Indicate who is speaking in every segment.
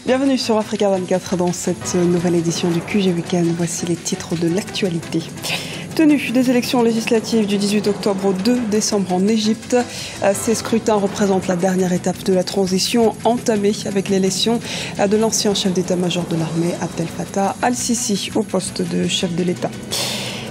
Speaker 1: Bienvenue sur Africa 24 dans cette nouvelle édition du QG Week-end. Voici les titres de l'actualité. Tenue des élections législatives du 18 octobre au 2 décembre en Égypte. Ces scrutins représentent la dernière étape de la transition entamée avec l'élection de l'ancien chef d'état-major de l'armée Abdel Fattah al-Sisi au poste de chef de l'État.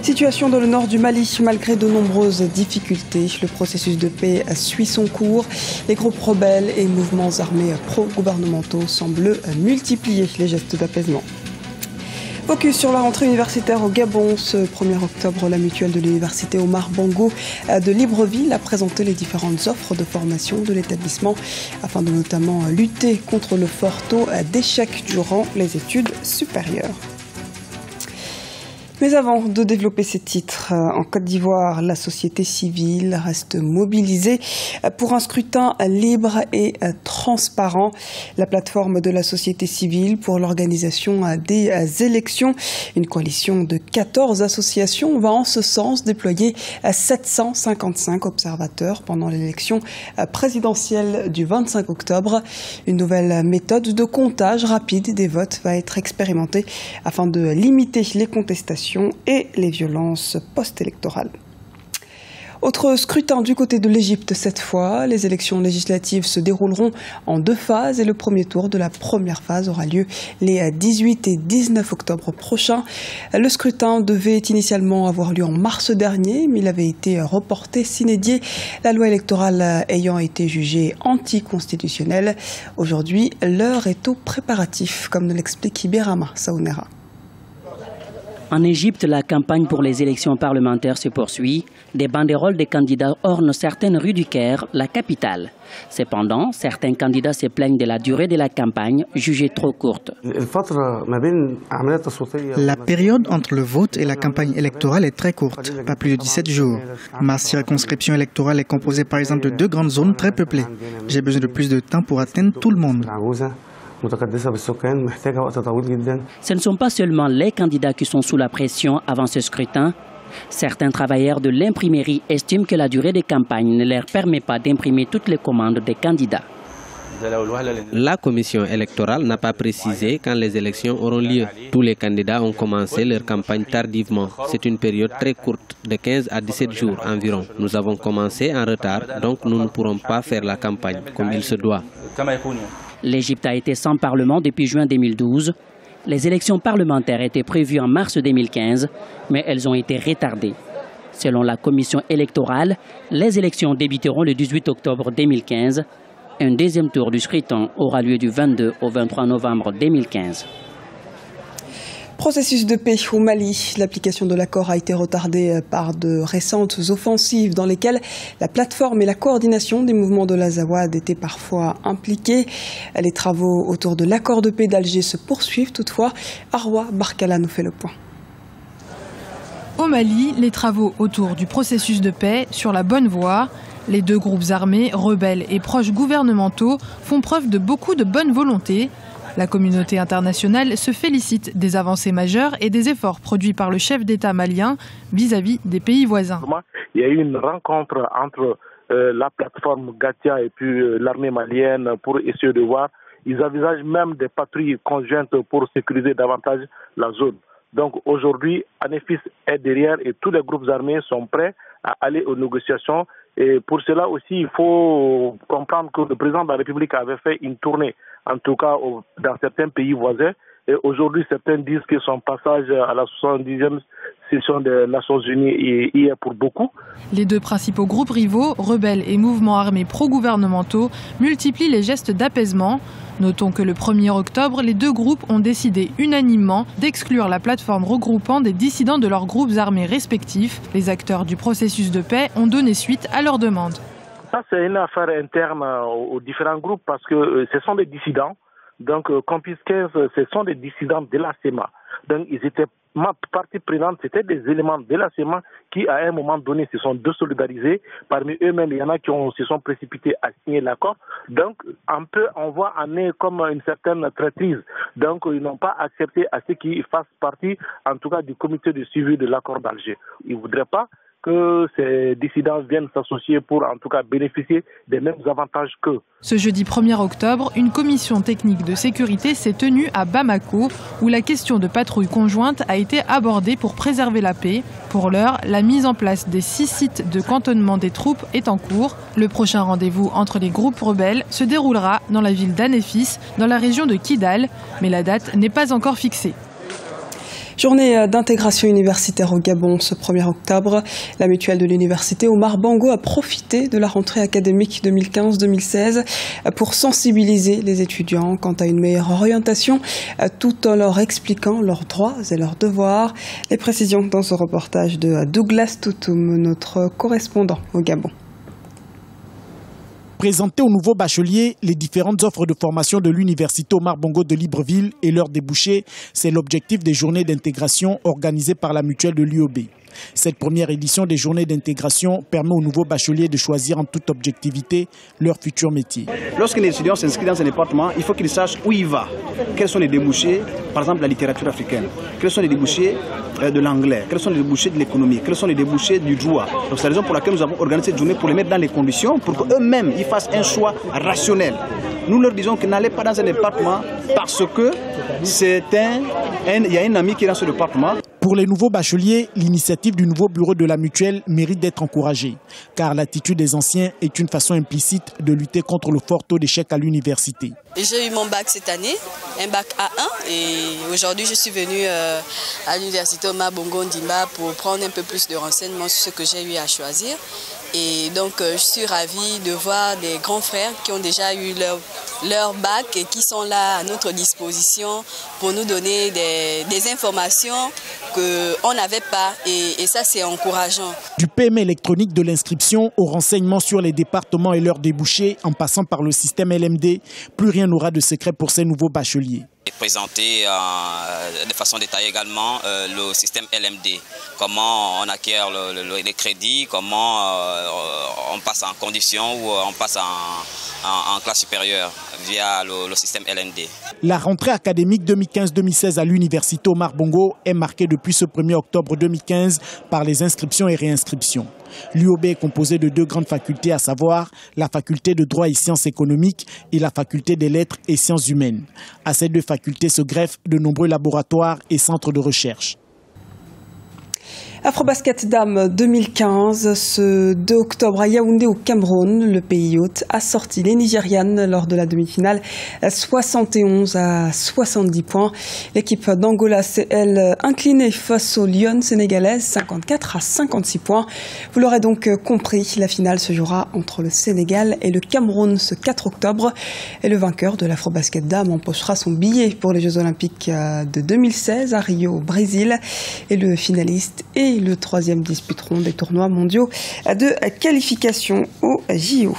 Speaker 1: Situation dans le nord du Mali, malgré de nombreuses difficultés. Le processus de paix suit son cours. Les groupes rebelles et mouvements armés pro-gouvernementaux semblent multiplier les gestes d'apaisement. Focus sur la rentrée universitaire au Gabon. Ce 1er octobre, la mutuelle de l'université Omar Bongo de Libreville a présenté les différentes offres de formation de l'établissement afin de notamment lutter contre le fort taux d'échec durant les études supérieures. Mais avant de développer ces titres, en Côte d'Ivoire, la société civile reste mobilisée pour un scrutin libre et transparent. La plateforme de la société civile pour l'organisation des élections, une coalition de 14 associations, va en ce sens déployer 755 observateurs pendant l'élection présidentielle du 25 octobre. Une nouvelle méthode de comptage rapide des votes va être expérimentée afin de limiter les contestations et les violences post-électorales. Autre scrutin du côté de l'Égypte cette fois. Les élections législatives se dérouleront en 2 phases et le premier tour de la première phase aura lieu les 18 et 19 octobre prochains. Le scrutin devait initialement avoir lieu en mars dernier, mais il avait été reporté sine die, la loi électorale ayant été jugée anticonstitutionnelle. Aujourd'hui, l'heure est aux préparatifs, comme nous l'explique Ibirama Saounera.
Speaker 2: En Égypte, la campagne pour les élections parlementaires se poursuit. Des banderoles des candidats ornent certaines rues du Caire, la capitale. Cependant, certains candidats se plaignent de la durée de la campagne, jugée trop courte.
Speaker 3: La période entre le vote et la campagne électorale est très courte, pas plus de 17 jours. Ma circonscription électorale est composée par exemple de 2 grandes zones très peuplées. J'ai besoin de plus de temps pour atteindre tout le monde.
Speaker 2: Ce ne sont pas seulement les candidats qui sont sous la pression avant ce scrutin. Certains travailleurs de l'imprimerie estiment que la durée des campagnes ne leur permet pas d'imprimer toutes les commandes des candidats.
Speaker 4: La commission électorale n'a pas précisé quand les élections auront lieu. Tous les candidats ont commencé leur campagne tardivement. C'est une période très courte, de 15 à 17 jours environ. Nous avons commencé en retard, donc nous ne pourrons pas faire la campagne comme il se doit.
Speaker 2: L'Égypte a été sans parlement depuis juin 2012. Les élections parlementaires étaient prévues en mars 2015, mais elles ont été retardées. Selon la commission électorale, les élections débuteront le 18 octobre 2015. Un deuxième tour du scrutin aura lieu du 22 au 23 novembre 2015.
Speaker 1: Processus de paix au Mali. L'application de l'accord a été retardée par de récentes offensives dans lesquelles la plateforme et la coordination des mouvements de l'Azawad étaient parfois impliqués. Les travaux autour de l'accord de paix d'Alger se poursuivent toutefois. Arwa Barkala nous fait le point.
Speaker 5: Au Mali, les travaux autour du processus de paix sur la bonne voie. Les 2 groupes armés, rebelles et proches gouvernementaux, font preuve de beaucoup de bonne volonté. La communauté internationale se félicite des avancées majeures et des efforts produits par le chef d'État malien vis-à-vis des pays voisins.
Speaker 6: Il y a eu une rencontre entre la plateforme Gatia et puis l'armée malienne pour essayer de voir. Ils envisagent même des patrouilles conjointes pour sécuriser davantage la zone. Donc aujourd'hui, Anefis est derrière et tous les groupes armés sont prêts à aller aux négociations. Et pour cela aussi, il faut comprendre que le président de la République avait fait une tournée, en tout cas dans certains pays voisins. Et aujourd'hui, certains disent que son passage à la 70e session des Nations Unies y est pour beaucoup.
Speaker 5: Les 2 principaux groupes rivaux, rebelles et mouvements armés pro-gouvernementaux, multiplient les gestes d'apaisement. Notons que le 1er octobre, les 2 groupes ont décidé unanimement d'exclure la plateforme regroupant des dissidents de leurs groupes armés respectifs. Les acteurs du processus de paix ont donné suite à leur demande.
Speaker 6: Ça, c'est une affaire interne aux différents groupes parce que ce sont des dissidents. Donc, Campus 15, ce sont des dissidents de la CEMA. Donc, ils étaient partie prenante, c'était des éléments de la CEMA qui, à un moment donné, se sont désolidarisés. Parmi eux-mêmes, il y en a qui se sont précipités à signer l'accord. Donc, on voit en eux comme une certaine traîtrise. Donc, ils n'ont pas accepté à ce qu'ils fassent partie, en tout cas, du comité de suivi de l'accord d'Alger. Ils ne voudraient pas que ces dissidents viennent s'associer pour en tout cas bénéficier des mêmes avantages qu'eux.
Speaker 5: Ce jeudi 1er octobre, une commission technique de sécurité s'est tenue à Bamako où la question de patrouille conjointe a été abordée pour préserver la paix. Pour l'heure, la mise en place des 6 sites de cantonnement des troupes est en cours. Le prochain rendez-vous entre les groupes rebelles se déroulera dans la ville d'Anéfis, dans la région de Kidal, mais la date n'est pas encore fixée.
Speaker 1: Journée d'intégration universitaire au Gabon ce 1er octobre. La mutuelle de l'université Omar Bongo a profité de la rentrée académique 2015-2016 pour sensibiliser les étudiants quant à une meilleure orientation tout en leur expliquant leurs droits et leurs devoirs. Les précisions dans ce reportage de Douglas Toutoum, notre correspondant au Gabon.
Speaker 7: Présenter aux nouveaux bacheliers les différentes offres de formation de l'université Omar Bongo de Libreville et leurs débouchés, c'est l'objectif des journées d'intégration organisées par la mutuelle de l'UOB. Cette première édition des journées d'intégration permet aux nouveaux bacheliers de choisir en toute objectivité leur futur métier.
Speaker 8: Lorsqu'un étudiant s'inscrit dans un département, il faut qu'il sache où il va. Quels sont les débouchés, par exemple la littérature africaine. Quels sont les débouchés de l'anglais. Quels sont les débouchés de l'économie. Quels sont les débouchés du droit. Donc c'est la raison pour laquelle nous avons organisé cette journée pour les mettre dans les conditions pour qu'eux-mêmes ils fassent un choix rationnel. Nous leur disons qu'ils n'allaient pas dans un département parce que il y a un ami qui est dans ce département.
Speaker 7: Pour les nouveaux bacheliers, l'initiative du nouveau bureau de la mutuelle mérite d'être encouragée, car l'attitude des anciens est une façon implicite de lutter contre le fort taux d'échec à l'université.
Speaker 9: J'ai eu mon bac cette année, un bac A1, et aujourd'hui je suis venue à l'université Omar Bongo Ndimba pour prendre un peu plus de renseignements sur ce que j'ai eu à choisir. Et donc je suis ravie de voir des grands frères qui ont déjà eu leur bac et qui sont là à notre disposition pour nous donner des informations qu'on n'avait pas, et ça c'est encourageant.
Speaker 7: Du paiement électronique de l'inscription au renseignement sur les départements et leurs débouchés en passant par le système LMD, plus rien n'aura de secret pour ces nouveaux bacheliers.
Speaker 10: Présenter de façon détaillée également le système LMD, comment on acquiert les crédits, comment on passe en condition ou on passe en classe supérieure via le système LMD.
Speaker 7: La rentrée académique 2015-2016 à l'université Omar Bongo est marquée depuis ce 1er octobre 2015 par les inscriptions et réinscriptions. L'UOB est composée de 2 grandes facultés, à savoir la faculté de droit et sciences économiques et la faculté des lettres et sciences humaines. À ces 2 facultés se greffent de nombreux laboratoires et centres de recherche.
Speaker 1: Afrobasket Dames 2015, ce 2 octobre à Yaoundé au Cameroun, le pays hôte a sorti les Nigérianes lors de la demi-finale 71 à 70 points. L'équipe d'Angola s'est, elle, inclinée face aux Lyon sénégalaises 54 à 56 points. Vous l'aurez donc compris, la finale se jouera entre le Sénégal et le Cameroun ce 4 octobre. Et le vainqueur de l'Afrobasket Dames empochera son billet pour les Jeux Olympiques de 2016 à Rio au Brésil. Et le finaliste et le 3e disputeront des tournois mondiaux de qualification au JO.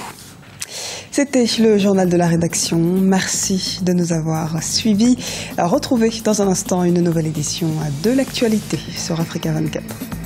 Speaker 1: C'était le journal de la rédaction. Merci de nous avoir suivis. Retrouvez dans un instant une nouvelle édition de l'actualité sur Africa 24.